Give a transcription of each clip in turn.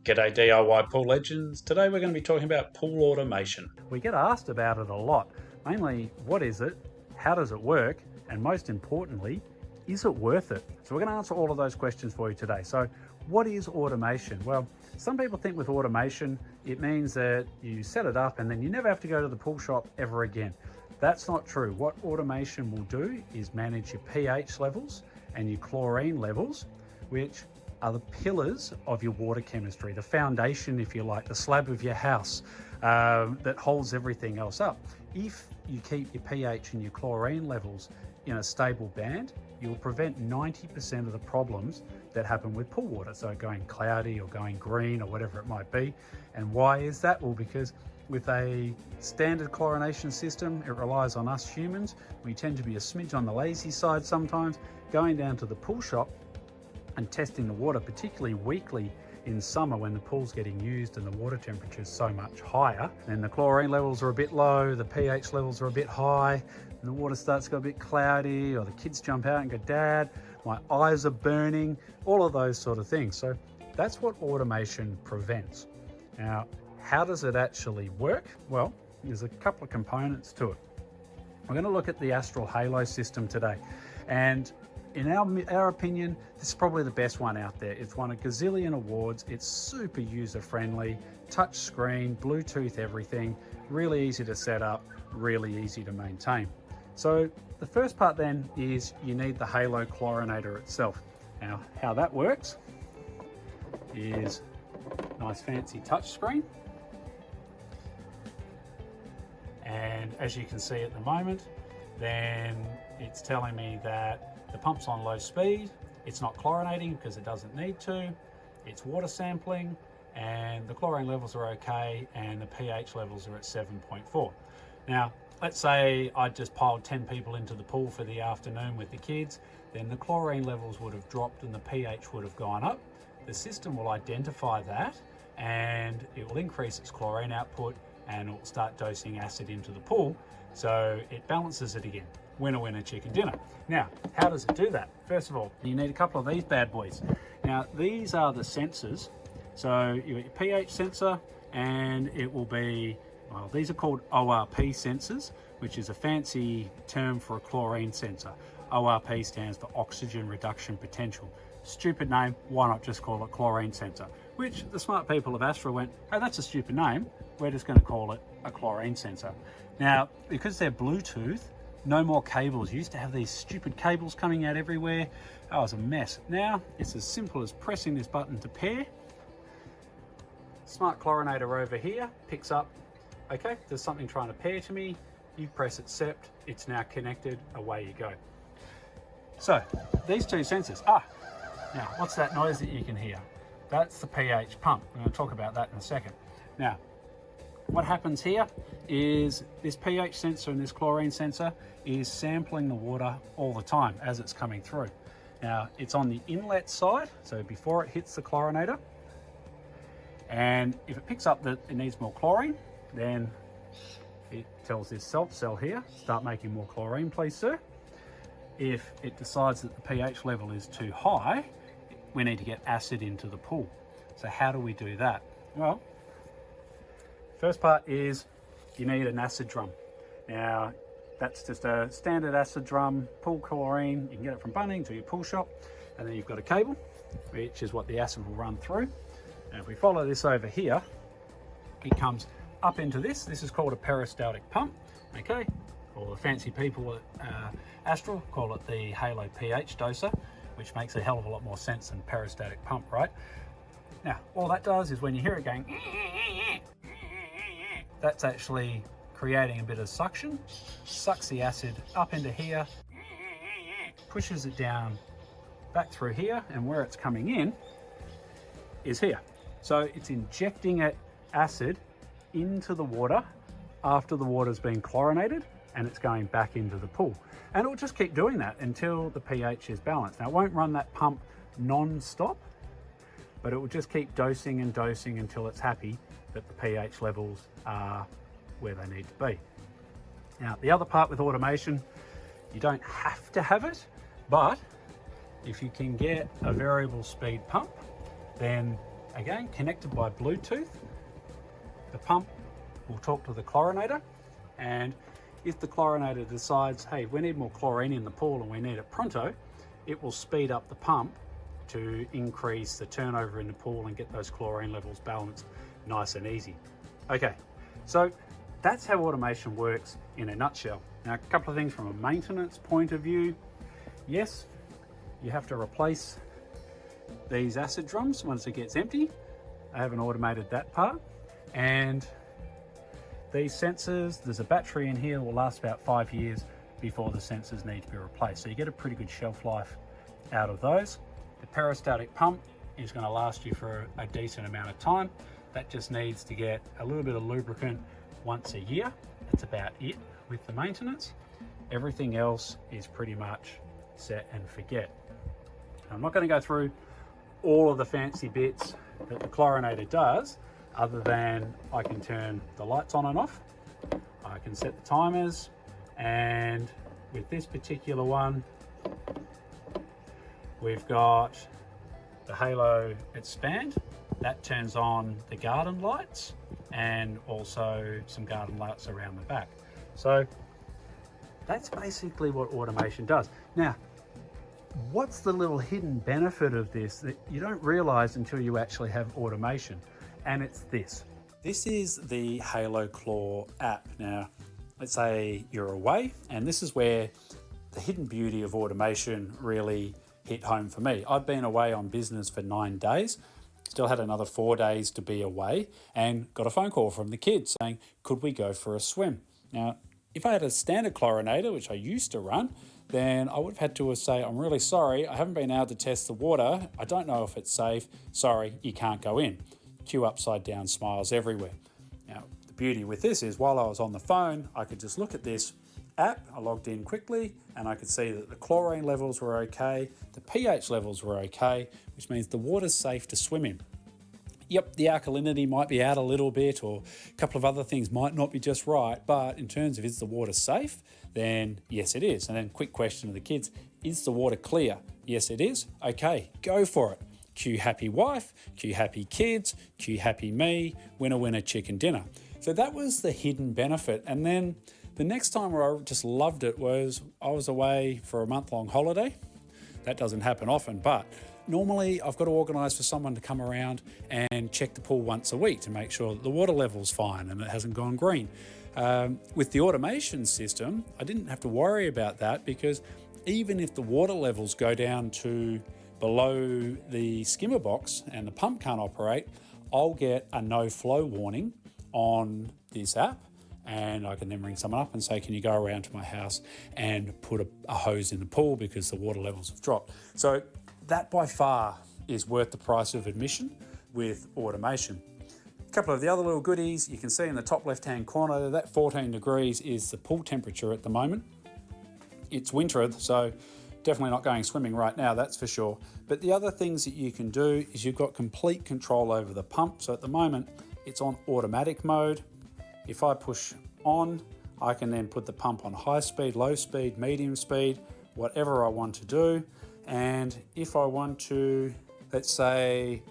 G'day DIY pool legends. Today we're going to be talking about pool automation. We get asked about it a lot, mainly what is it, how does it work, and most importantly, is it worth it? So we're going to answer all of those questions for you today. So what is automation? Well, some people think with automation, it means that you set it up and then you never have to go to the pool shop ever again. That's not true. What automation will do is manage your pH levels and your chlorine levels, which are the pillars of your water chemistry, the foundation, if you like, the slab of your house that holds everything else up. If you keep your pH and your chlorine levels in a stable band, you'll prevent 90% of the problems that happen with pool water. So going cloudy or going green or whatever it might be. And why is that? Well, because with a standard chlorination system, it relies on us humans. We tend to be a smidge on the lazy side sometimes. Going down to the pool shop and testing the water, particularly weekly in summer when the pool's getting used and the water temperature is so much higher, and the chlorine levels are a bit low, the pH levels are a bit high, and the water starts to go a bit cloudy, or the kids jump out and go, "Dad, my eyes are burning," all of those sort of things. So that's what automation prevents. Now, how does it actually work? Well, there's a couple of components to it. We're going to look at the Astral Halo system today, and in our opinion, this is probably the best one out there. It's won a gazillion awards. It's super user-friendly, touch screen, Bluetooth everything, really easy to set up, really easy to maintain. So the first part then is you need the Halo chlorinator itself. Now, how that works is nice fancy touch screen. And as you can see at the moment, then it's telling me that the pump's on low speed, it's not chlorinating because it doesn't need to, it's water sampling, and the chlorine levels are okay, and the pH levels are at 7.4. Now, let's say I just piled 10 people into the pool for the afternoon with the kids, then the chlorine levels would have dropped and the pH would have gone up. The system will identify that, and it will increase its chlorine output, and it will start dosing acid into the pool, so it balances it again. Winner, winner, chicken dinner. Now, how does it do that? First of all, you need a couple of these bad boys. Now, these are the sensors. So you got your pH sensor, and it will be, well, these are called ORP sensors, which is a fancy term for a chlorine sensor. ORP stands for oxygen reduction potential. Stupid name, why not just call it chlorine sensor? Which the smart people of Astral went, "Hey, that's a stupid name. We're just going to call it a chlorine sensor." Now, because they're Bluetooth, no more cables. You used to have these stupid cables coming out everywhere. That was a mess. Now, it's as simple as pressing this button to pair. Smart chlorinator over here picks up, okay, there's something trying to pair to me. You press accept, it's now connected, away you go. So, these two sensors. Now, what's that noise that you can hear? That's the pH pump. We're going to talk about that in a second. Now, what happens here is this pH sensor and this chlorine sensor is sampling the water all the time as it's coming through. Now, it's on the inlet side, so before it hits the chlorinator. And if it picks up that it needs more chlorine, then it tells this salt cell here, start making more chlorine, please, sir. If it decides that the pH level is too high, we need to get acid into the pool. So how do we do that? Well, first part is you need an acid drum. Now, that's just a standard acid drum, pool chlorine. You can get it from Bunnings or your pool shop. And then you've got a cable, which is what the acid will run through. And if we follow this over here, it comes up into this. This is called a peristaltic pump, okay? Or the fancy people at Astral call it the Halo pH doser, which makes a hell of a lot more sense than peristaltic pump, right? Now, all that does is when you hear it going, that's actually creating a bit of suction, sucks the acid up into here, pushes it down back through here, and where it's coming in is here. So it's injecting acid into the water after the water's been chlorinated, and it's going back into the pool. And it will just keep doing that until the pH is balanced. Now, it won't run that pump non-stop, but it will just keep dosing and dosing until it's happy that the pH levels are where they need to be. Now, the other part with automation, you don't have to have it, but if you can get a variable speed pump, then again, connected by Bluetooth. The pump will talk to the chlorinator, and if the chlorinator decides, hey, we need more chlorine in the pool and we need it pronto, it will speed up the pump to increase the turnover in the pool and get those chlorine levels balanced nice and easy. Okay, so that's how automation works in a nutshell. Now, a couple of things from a maintenance point of view. Yes, you have to replace these acid drums once it gets empty. I haven't automated that part. And these sensors, there's a battery in here that will last about 5 years before the sensors need to be replaced. So you get a pretty good shelf life out of those. The peristaltic pump is going to last you for a decent amount of time. That just needs to get a little bit of lubricant once a year. That's about it with the maintenance. Everything else is pretty much set and forget. I'm not going to go through all of the fancy bits that the chlorinator does, other than I can turn the lights on and off. I can set the timers, and with this particular one, we've got the Halo Expand. That turns on the garden lights and also some garden lights around the back. So that's basically what automation does. Now, what's the little hidden benefit of this that you don't realize until you actually have automation? And it's this. This is the Halo Claw app. Now, let's say you're away, and this is where the hidden beauty of automation really hit home for me. I've been away on business for 9 days, still had another 4 days to be away, and got a phone call from the kids saying, could we go for a swim? Now, if I had a standard chlorinator, which I used to run, then I would have had to say, I'm really sorry, I haven't been able to test the water. I don't know if it's safe. Sorry, you can't go in. Cue upside down smiles everywhere. Now, the beauty with this is while I was on the phone, I could just look at this app. I logged in quickly and I could see that the chlorine levels were okay, the pH levels were okay, which means the water's safe to swim in. Yep, the alkalinity might be out a little bit, or a couple of other things might not be just right, but in terms of is the water safe, then yes it is. And then quick question to the kids, is the water clear? Yes it is. Okay, go for it. Cue happy wife, cue happy kids, cue happy me, winner winner chicken dinner. So that was the hidden benefit. And then the next time where I just loved it was I was away for a month-long holiday. That doesn't happen often, but normally I've got to organise for someone to come around and check the pool once a week to make sure that the water level's fine and it hasn't gone green. With the automation system, I didn't have to worry about that, because even if the water levels go down to below the skimmer box and the pump can't operate, I'll get a no flow warning on this app, and I can then ring someone up and say, can you go around to my house and put a hose in the pool because the water levels have dropped. So that by far is worth the price of admission with automation. A couple of the other little goodies, you can see in the top left hand corner, that 14 degrees is the pool temperature at the moment. It's winter, so definitely not going swimming right now, that's for sure. But the other things that you can do is you've got complete control over the pump. So at the moment, it's on automatic mode. If I push on, I can then put the pump on high speed, low speed, medium speed, whatever I want to do. And if I want to, let's say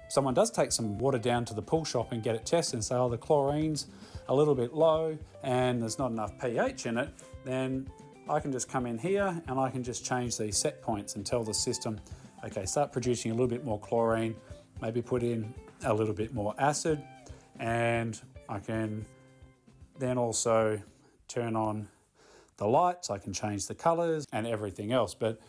someone does take some water down to the pool shop and get it tested and say, oh, the chlorine's a little bit low and there's not enough pH in it, then I can just come in here and I can just change these set points and tell the system, okay, start producing a little bit more chlorine, maybe put in a little bit more acid, and I can then also turn on the lights, I can change the colors and everything else. But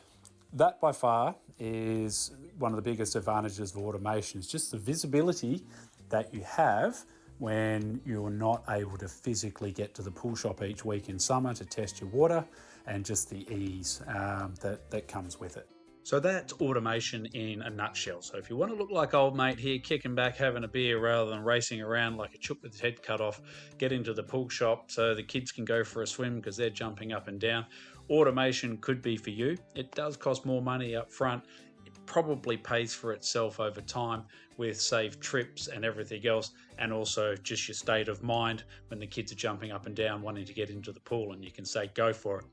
that by far is one of the biggest advantages of automation. It's just the visibility that you have when you're not able to physically get to the pool shop each week in summer to test your water, and just the ease that comes with it. So that's automation in a nutshell. So if you want to look like old mate here, kicking back, having a beer rather than racing around like a chook with his head cut off, get into the pool shop so the kids can go for a swim because they're jumping up and down. Automation could be for you. It does cost more money up front. It probably pays for itself over time with saved trips and everything else, and also just your state of mind when the kids are jumping up and down wanting to get into the pool, and you can say go for it.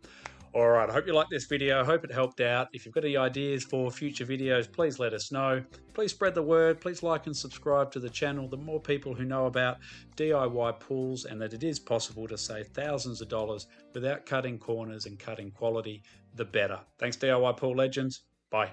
All right, I hope you liked this video. I hope it helped out. If you've got any ideas for future videos, please let us know. Please spread the word. Please like and subscribe to the channel. The more people who know about DIY pools and that it is possible to save thousands of dollars without cutting corners and cutting quality, the better. Thanks, DIY Pool Legends. Bye.